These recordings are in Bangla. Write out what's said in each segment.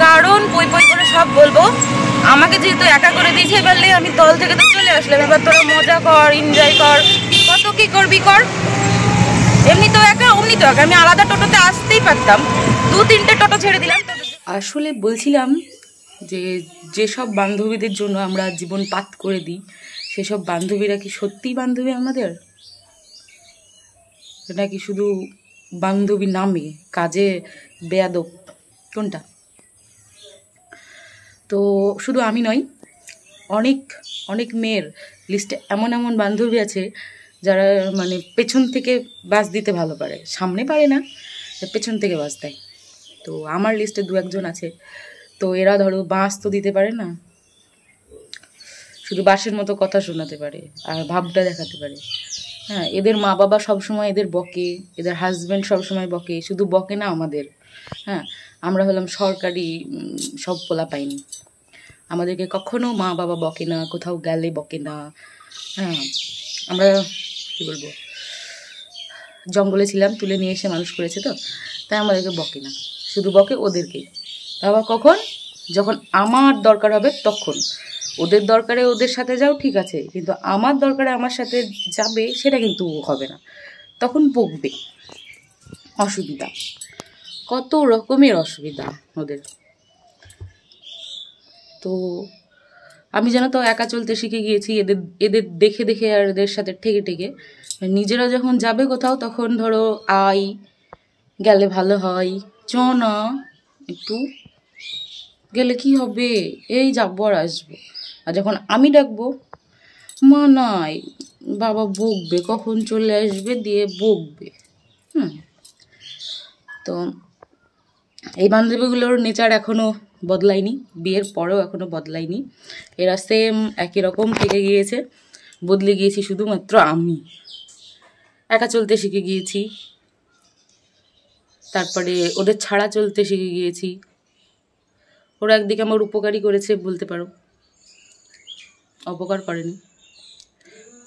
কারণ বই বই করে সব বলবো, আমাকে যেহেতু একা করে দিয়েছে, এবারে আমি দল থেকে তো চলে আসলাম, এবার তোরা মজা কর, এনজয় কর, কত কি করবি কর। এমনি তো একা, অমনি তো একা, আমি আলাদা টোটোতে আসতেই পারতাম, 2-3টে টোটো ছেড়ে দিলাম। আসলে বলছিলাম যে যেসব বান্ধবীদের জন্য আমরা জীবন পাত করে দিই, সেসব বান্ধবীরা কি সত্যিই বান্ধবী আমাদের, নাকি শুধু বান্ধবী নামে কাজে বেয়াদব, কোনটা? তো শুধু আমি নয়, অনেক অনেক মেয়ের লিস্টে এমন এমন বান্ধবী আছে যারা মানে পেছন থেকে বাস দিতে ভালো পারে, সামনে পারে না, পেছন থেকে বাস দেয়। তো আমার লিস্টে 2-1জন আছে। তো এরা ধরো বাস তো দিতে পারে না, শুধু বাসের মতো কথা শোনাতে পারে আর ভাবটা দেখাতে পারে। হ্যাঁ, এদের মা বাবা সবসময় এদের বকে, এদের হাজব্যান্ড সবসময় বকে, শুধু বকে না আমাদের। হ্যাঁ, আমরা হলাম সরকারি সব পোলা পাইনি, আমাদেরকে কখনো মা বাবা বকে না, কোথাও গেলে বকে না। হ্যাঁ, আমরা কী বলবো, জঙ্গলে ছিলাম, তুলে নিয়ে এসে মানুষ করেছে, তো তাই আমাদেরকে বকে না, শুধু বকে ওদেরকেই। বাবা কখন, যখন আমার দরকার হবে তখন। ওদের দরকারে ওদের সাথে যাও ঠিক আছে, কিন্তু আমার দরকারে আমার সাথে যাবে সেটা কিন্তু হবে না, তখন বকবে। অসুবিধা, কত রকমের অসুবিধা ওদের। তো আমি যেন তো একা চলতে শিখে গিয়েছি, এদের এদের দেখে দেখে আর এদের সাথে ঠেকে ঠেকে। নিজেরা যখন যাবে কোথাও তখন ধরো আই, গেলে ভালো হয়, চ না একটু, গেলে কি হবে, এই যাবো আর আসবো। আর যখন আমি ডাকবো, মা নাই, বাবা বকবে, কখন চলে আসবে দিয়ে বকবে। তো এই বান্ধবীগুলোর নেচার এখনও বদলায়নি, বিয়ের পরেও এখনও বদলায়নি, এরা সেম একই রকম থেকে গিয়েছে। বদলে গিয়েছি শুধুমাত্র আমি, একা চলতে শিখে গিয়েছি, তারপরে ওদের ছাড়া চলতে শিখে গিয়েছি। ওরা একদিকে আমার উপকারই করেছে বলতে পারো, অপকার করেনি।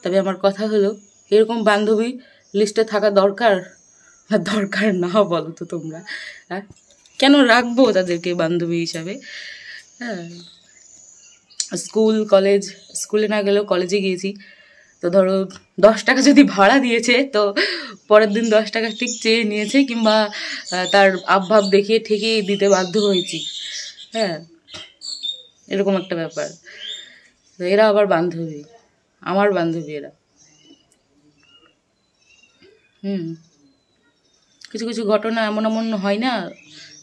তবে আমার কথা হলো, এরকম বান্ধবী লিস্টে থাকা দরকার না দরকার না বলো তো তোমরা? হ্যাঁ, কেন রাখবো তাদেরকে বান্ধবী হিসাবে? হ্যাঁ, স্কুল কলেজ, স্কুলে না গেলেও কলেজে গিয়েছি, তো ধরো 10 টাকা যদি ভাড়া দিয়েছে, তো পরের দিন 10 টাকা ঠিক চেয়ে নিয়েছে, কিংবা তার আবভাব দেখিয়ে ঠিকই দিতে বাধ্য হয়েছি। হ্যাঁ, এরকম একটা ব্যাপার। তো এরা আবার বান্ধবী, আমার বান্ধবী এরা। কিছু কিছু ঘটনা এমন এমন হয় না,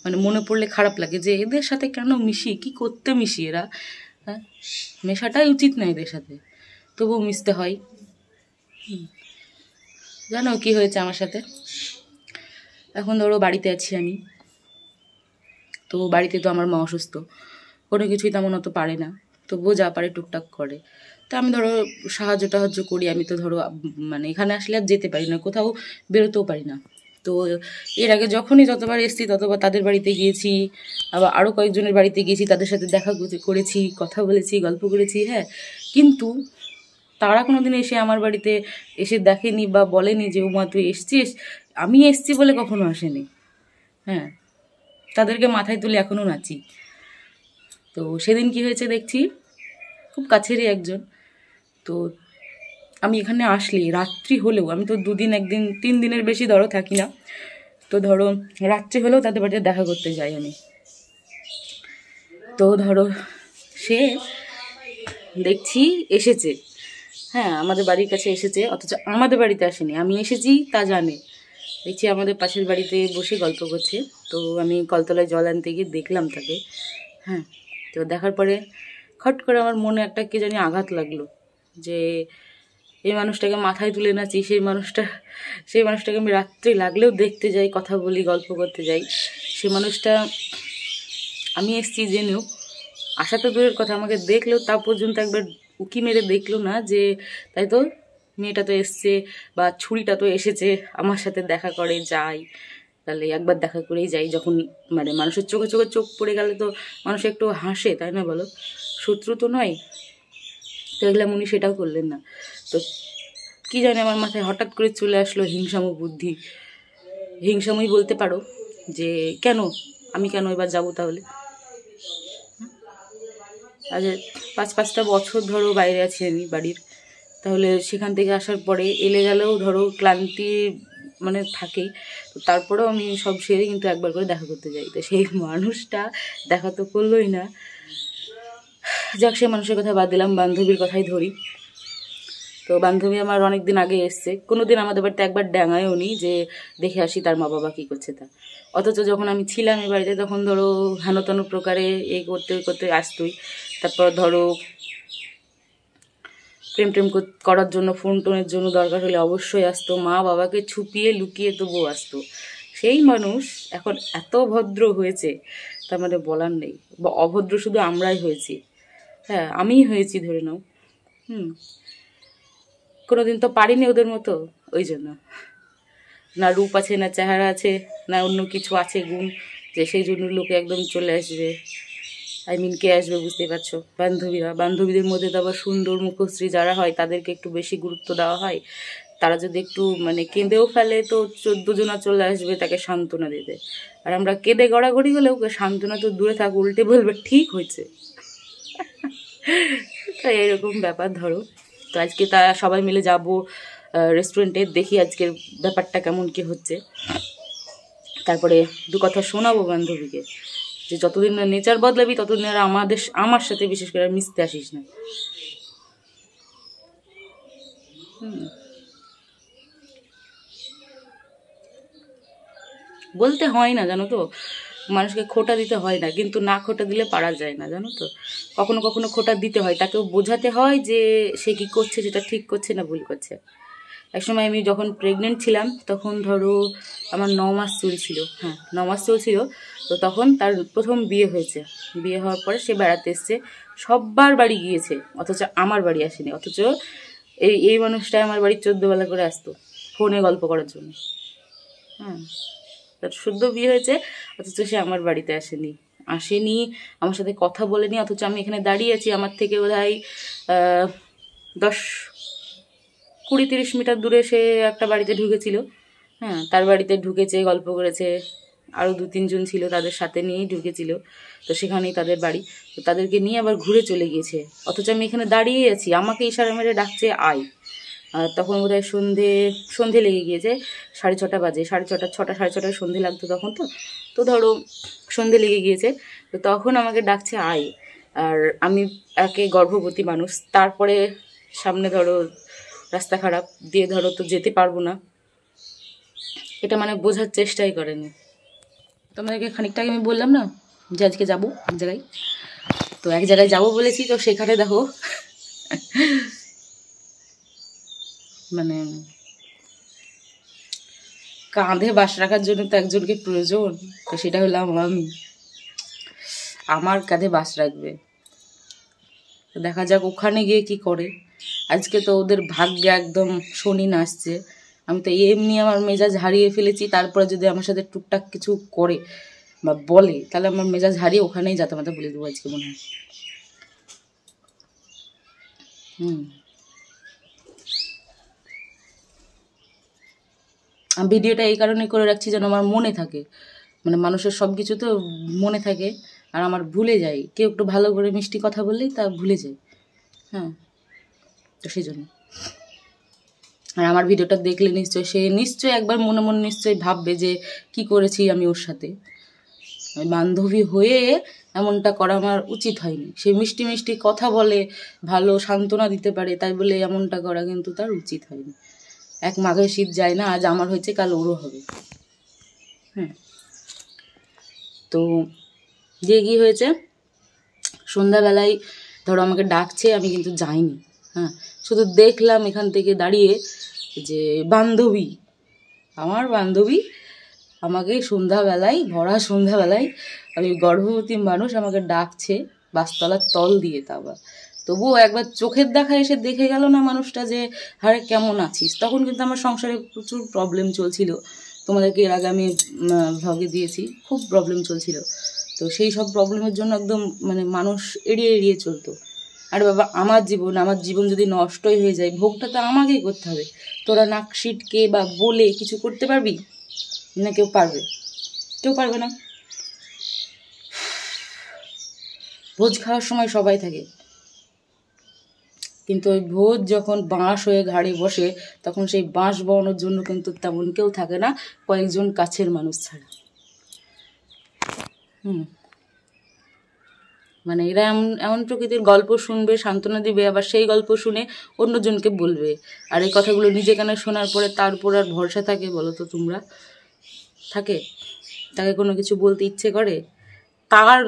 মানে মনে পড়লে খারাপ লাগে যে এদের সাথে কেন মিশি, কি করতে মিশি এরা। হ্যাঁ, মেশাটাই উচিত না এদের সাথে, তবুও মিশতে হয়। জানো কি হয়েছে আমার সাথে? এখন ধরো বাড়িতে আছি আমি, তো বাড়িতে তো আমার মা অসুস্থ, কোনো কিছুই তেমন অত পারে না, তবুও যা পারে টুকটাক করে। তো আমি ধরো সাহায্য টাহায্য করি। আমি তো ধরো মানে এখানে আসলে আর যেতে পারি না, কোথাও বেরোতেও পারি না। তো এর আগে যখনই যতবার এসেছি ততবার তাদের বাড়িতে গিয়েছি, আবার আরও কয়েকজনের বাড়িতে গিয়েছি, তাদের সাথে দেখা করেছি, কথা বলেছি, গল্প করেছি। হ্যাঁ, কিন্তু তারা কোনো দিন এসে আমার বাড়িতে এসে দেখেনি বা বলেনি যে উমা তুই এসছিস, আমি এসছি বলে কখনো আসেনি। হ্যাঁ, তাদেরকে মাথায় তুলে এখনও নাচি। তো সেদিন কি হয়েছে দেখছি, খুব কাছেরই একজন, তো আমি এখানে আসলে রাত্রি হলেও, আমি তো 2 দিন 1 দিন 3 দিনের বেশি ধরো থাকি না, তো ধরো রাত্রি হলেও তাদের বাড়িতে দেখা করতে যাই আমি। তো ধরো সে দেখছি এসেছে, হ্যাঁ আমাদের বাড়ির কাছে এসেছে, অথচ আমাদের বাড়িতে আসেনি, আমি এসেছি তা জানে। দেখছি আমাদের পাশের বাড়িতে বসে গল্প করছে, তো আমি কলতলায় জল আনতে গিয়ে দেখলাম তাকে। হ্যাঁ, তো দেখার পরে খট করে আমার মনে একটা কে জানি আঘাত লাগলো, যে এই মানুষটাকে মাথায় তুলে নাচি, সেই মানুষটাকে আমি রাত্রে লাগলেও দেখতে যাই, কথা বলি, গল্প করতে যাই। সে মানুষটা আমি এসছি জেনেও, আশা তো দূরের কথা, আমাকে দেখলেও তা পর্যন্ত একবার উকি মেরে দেখলো না, যে তাই তো মেয়েটা তো এসছে বা ছুরিটা তো এসেছে, আমার সাথে দেখা করে যাই, তাহলে একবার দেখা করেই যাই। যখন মানে মানুষের চোখে চোখে চোখ পড়ে গেলে তো মানুষ একটু হাসে, তাই না বলো? শত্রু তো নয়। তো দেখলাম উনি সেটাও করলেন না। তো কি জানি আমার মাথায় হঠাৎ করে চলে আসলো হিংসাম বুদ্ধি, হিংসামই বলতে পারো, যে কেন আমি কেন এবার যাবো তাহলে? আজ 5-5টা বছর ধরো বাইরে আছি আমি বাড়ির, তাহলে সেখান থেকে আসার পরে এলে গেলেও ধরো ক্লান্তি মানে থাকেই, তো তারপরেও আমি সব সেরে কিন্তু একবার করে দেখা করতে যাই। তো সেই মানুষটা দেখা তো করলোই না। যাক, সে মানুষের কথা বাদ দিলাম, বান্ধবীর কথাই ধরি। তো বান্ধবী আমার অনেক দিন আগে এসছে, কোনো দিন আমাদের বাড়িতে একবার ড্যাঙায়ও নি যে দেখে আসি তার মা বাবা কী করছে তা। অথচ যখন আমি ছিলাম এই বাড়িতে তখন ধরো হেনতেন প্রকারে এই করতে করতে আসতোই। তারপর ধরো প্রেম টেম করার জন্য, ফোন টোনের জন্য দরকার হলে অবশ্যই আসতো, মা বাবাকে ছুপিয়ে লুকিয়ে তবুও আসতো। সেই মানুষ এখন এত ভদ্র হয়েছে, তার মানে বলার নেই। বা অভদ্র শুধু আমরাই হয়েছি, হ্যাঁ আমিই হয়েছি ধরে নাও। কোনোদিন তো পারিনি ওদের মতো, ওই জন্য। না রূপ আছে, না চেহারা আছে, না অন্য কিছু আছে গুণ, যে সেই জন্য লোকে একদম চলে আসবে। কে আসবে বুঝতেই পারছো, বান্ধবীরা। বান্ধবীদের মধ্যে তো আবার সুন্দর মুখশ্রী যারা হয় তাদেরকে একটু বেশি গুরুত্ব দেওয়া হয়। তারা যদি একটু মানে কেঁদেও ফেলে তো 14 জনা চলে আসবে তাকে সান্ত্বনা দিতে। আর আমরা কেঁদে গড়াগড়ি গেলে ওকে সান্ত্বনা তো দূরে থাক, উল্টে বলবে ঠিক হয়েছে। তাই এরকম ব্যাপার ধরো। তো আজকে তা সবাই মিলে যাব রেস্টুরেন্টে, দেখি আজকের ব্যাপারটা কেমন কি হচ্ছে। তারপরে দু কথা শোনাবো বান্ধবীকে যে যতদিন না নেচার বদলাবি ততদিন আর আমার সাথে বিশেষ করে আর মিশতে আসিস না। বলতে হয় না জানো তো, মানুষকে খোটা দিতে হয় না, কিন্তু না খোটা দিলে পারা যায় না জানো তো। কখনো কখনো খোটা দিতে হয়, তাকেও বোঝাতে হয় যে সে কী করছে, সেটা ঠিক করছে না ভুল করছে। একসময় আমি যখন প্রেগনেন্ট ছিলাম তখন ধরো আমার 9 মাস চলছিল, হ্যাঁ 9 মাস চলছিল। তো তখন তার প্রথম বিয়ে হয়েছে। বিয়ে হওয়ার পরে সে বেড়াতে এসছে, সব্বার বাড়ি গিয়েছে, অথচ আমার বাড়ি আসেনি। অথচ এই মানুষটা আমার বাড়ি 14 বেলা করে আসতো ফোনে গল্প করার জন্য। হ্যাঁ, তার শুদ্ধ বিয়ে হয়েছে, অথচ সে আমার বাড়িতে আসেনি, আমার সাথে কথা বলেনি। অথচ আমি এখানে দাঁড়িয়ে আছি, আমার থেকে বোধহয় 10-20-30 মিটার দূরে সে একটা বাড়িতে ঢুকেছিল। হ্যাঁ, তার বাড়িতে ঢুকেছে, গল্প করেছে, আরও 2-3 জন ছিল তাদের সাথে নিয়েই ঢুকেছিল। তো সেখানেই তাদের বাড়ি, তো তাদেরকে নিয়ে আবার ঘুরে চলে গিয়েছে। অথচ আমি এখানে দাঁড়িয়ে আছি, আমাকে ইশারা মেরে ডাকছে আয়। আর তখন বোধহয় সন্ধে লেগে গিয়েছে, 6:30 বাজে, 6:30, 6টা 6:30 সন্ধে লাগতো তখন। তো ধরো সন্ধে লেগে গিয়েছে, তো তখন আমাকে ডাকছে আয়। আর আমি একে গর্ভবতী মানুষ, তারপরে সামনে ধরো রাস্তা খারাপ দিয়ে ধরো তো যেতে পারবো না, এটা মানে বোঝার চেষ্টাই করেনি। তোমাদেরকে খানিকটা আগে আমি বললাম না যে আজকে যাবো এক জায়গায়, তো এক জায়গায় যাবো বলেছি, তো সেখানে দেখো মানে কাঁধে বাস রাখার জন্য তো একজনকে প্রয়োজন, তো সেটা হলাম আমি। আমার কাঁধে বাস রাখবে, তো দেখা যাক ওখানে গিয়ে কি করে। আজকে তো ওদের ভাগ্যে একদম শনি নাচছে। আমি তো এমনি আমার মেজাজ হারিয়ে ফেলেছি, তারপরে যদি আমার সাথে টুকটাক কিছু করে বা বলে তাহলে আমার মেজাজ হারিয়ে ওখানেই যাতে মাথা বলে দেবো আজকে মনে হয়। আমি ভিডিওটা এই কারণে করে রাখছি যেন আমার মনে থাকে, মানে মানুষের সব কিছু তো মনে থাকে, আর আমার ভুলে যাই। কেউ একটু ভালো করে মিষ্টি কথা বললেই তা ভুলে যায়। হ্যাঁ, তো সেই জন্য। আর আমার ভিডিওটা দেখলে নিশ্চয়ই একবার মনে মনে নিশ্চয়ই ভাববে যে কি করেছি আমি ওর সাথে। বান্ধবী হয়ে এমনটা করা আমার উচিত হয়নি। সে মিষ্টি মিষ্টি কথা বলে, ভালো সান্ত্বনা দিতে পারে, তাই বলে এমনটা করা কিন্তু তার উচিত হয়নি। এক মাঘের শীত যায় না, আজ আমার হয়েছে কাল ওরও হবে। হ্যাঁ, তো যে কি হয়েছে, সন্ধ্যাবেলায় ধরো আমাকে ডাকছে, আমি কিন্তু যাইনি। হ্যাঁ, শুধু দেখলাম এখান থেকে দাঁড়িয়ে যে আমার বান্ধবী আমাকে ভরা সন্ধ্যাবেলায়, আমি গর্ভবতী মানুষ, আমাকে ডাকছে বাসতলার তল দিয়ে। তা আবার তবুও একবার চোখের দেখা এসে দেখে গেল না মানুষটা যে হারে কেমন আছিস। তখন কিন্তু আমার সংসারে প্রচুর প্রবলেম চলছিল, তোমাদেরকে এর আগে আমি ভ্লগে দিয়েছি, খুব প্রবলেম চলছিল। তো সেই সব প্রবলেমের জন্য একদম মানে মানুষ এড়িয়ে এড়িয়ে চলতো। আরে বাবা, আমার জীবন যদি নষ্টই হয়ে যায়, ভোগটা তো আমাকেই করতে হবে। তোরা নাক সিটকে বা বলে কিছু করতে পারবি না? কেউ পারবে না। ভোজ খাওয়ার সময় সবাই থাকে, কিন্তু ওই ভোজ যখন বাঁশ হয়ে ঘাড়ে বসে তখন সেই বাঁশ বওয়ানোর জন্য কিন্তু তেমন কেউ থাকে না, কয়েকজন কাছের মানুষ ছাড়া। মানে এরা এমন এমন প্রকৃতির গল্প শুনবে, সান্ত্বনা দিবে, আবার সেই গল্প শুনে অন্যজনকে বলবে। আর এই কথাগুলো নিজে কানে শোনার পরে তার উপর আর ভরসা থাকে বলো তো তোমরা? থাকে? তাকে কোনো কিছু বলতে ইচ্ছে করে? তার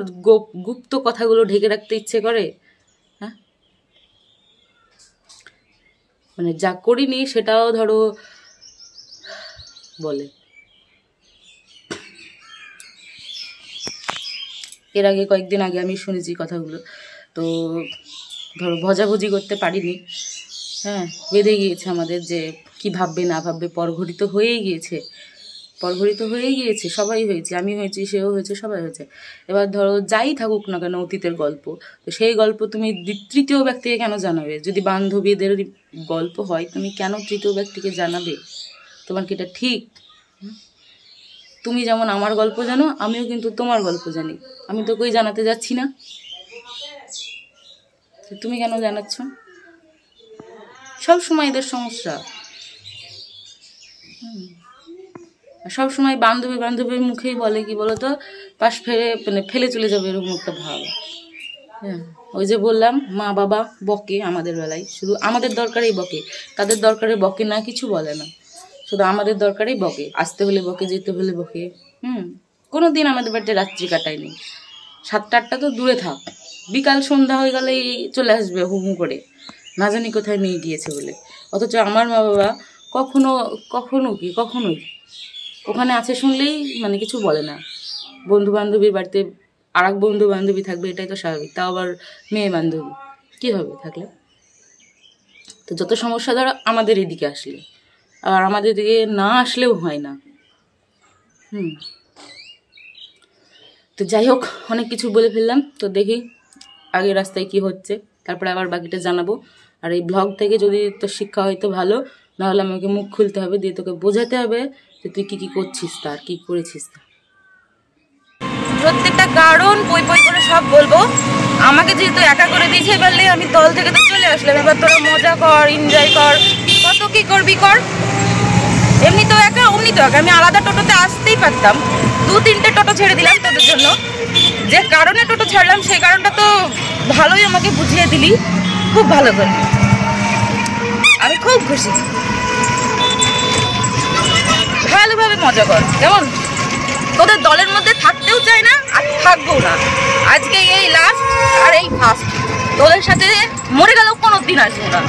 গুপ্ত কথাগুলো ঢেকে রাখতে ইচ্ছে করে? হ্যাঁ, মানে যা করিনি সেটাও ধরো বলে। এর আগে কয়েকদিন আগে আমি শুনেছি কথাগুলো, তো ধরো ভজাভজি করতে পারিনি, হ্যাঁ, বেঁধে গিয়েছে আমাদের যে কি ভাববে না ভাববে, পরঘটিত হয়েই গিয়েছে, পরঘটিত হয়েই গিয়েছে, সবাই হয়েছে, আমি হয়েছি, সেও হয়েছে, সবাই হয়েছে। এবার ধরো যাই থাকুক না কেন অতীতের গল্প, তো সেই গল্প তুমি তৃতীয় ব্যক্তিকে কেন জানাবে? যদি বান্ধবীদের গল্প হয় তুমি কেন তৃতীয় ব্যক্তিকে জানাবে? তোমার কি এটা ঠিক? তুমি যেমন আমার গল্প জানো, আমিও কিন্তু তোমার গল্প জানি, আমি তো কই জানাতে যাচ্ছি না, তুমি কেন জানাচ্ছ? সব সময় এদের সমস্যা, সব সময় বান্ধবী বান্ধবীর মুখেই বলে কি বলতো, পাশ ফেলে মানে ফেলে চলে যাবে এরকম একটা ভাব। হ্যাঁ, ওই যে বললাম মা বাবা বকে আমাদের বেলায়, শুধু আমাদের দরকারেই বকে, তাদের দরকারে বকে না, কিছু বলে না, শুধু আমাদের দরকারেই বকে, আসতে হলে বকে, যেতে হলে বকে। কোনো দিন আমাদের বাড়িতে রাত্রি কাটায়নি, 7টা-8টা তো দূরে থাক, বিকাল সন্ধ্যা হয়ে গেলেই চলে আসবে হুম করে, না জানি কোথায় নিয়ে গিয়েছে বলে। অথচ আমার মা বাবা কখনোই ওখানে আছে শুনলেই মানে কিছু বলে না। বন্ধু বান্ধবীর বাড়িতে আর এক বন্ধু বান্ধবী থাকবে, এটাই তো স্বাভাবিক, তাও আবার মেয়ে বান্ধবী, কী হবে থাকলে? তো যত সমস্যা ধরো আমাদের এদিকে আসলে, আর আমাদের দিকে না আসলেও হয় না। তো যাই হোক, অনেক কিছু বলে ফেললাম, তো দেখি আগে রাস্তায় কি হচ্ছে, তারপরে আবার বাকিটা জানাবো। আর এই ব্লগ থেকে যদি তোর শিক্ষা হয়তো ভালো, নাহলে আমাকে মুখ খুলতে হবে, দিয়ে তোকে বোঝাতে হবে যে তুই কী করছিস, তার কী করেছিস তা। প্রত্যেকটা কারণ পই করে সব বলবো। আমাকে যেহেতু একা করে দিয়েছে, পারলে আমি দল থেকে তো চলে আসলাম, এবার তোরা মজা কর, এনজয় কর, কত কী করবি কর। এমনি তো একা, অমনি তো একা, আমি আলাদা টোটোতে আসতেই পারতাম, 2-3টে টোটো ছেড়ে দিলাম তোদের জন্য। যে কারণে টোটো ছাড়লাম সেই কারণটা তো ভালোই আমাকে বুঝিয়ে দিলি, খুব ভালো করে, আমি খুব খুশি। ভালোভাবে মজা কর, কেমন? তোদের দলের মধ্যে থাকতেও চাই না, আর থাকবো না, আজকে এই লাস্ট আর এই ফার্স্ট, তোদের সাথে মরে গেলেও কোনো দিন আসবো না।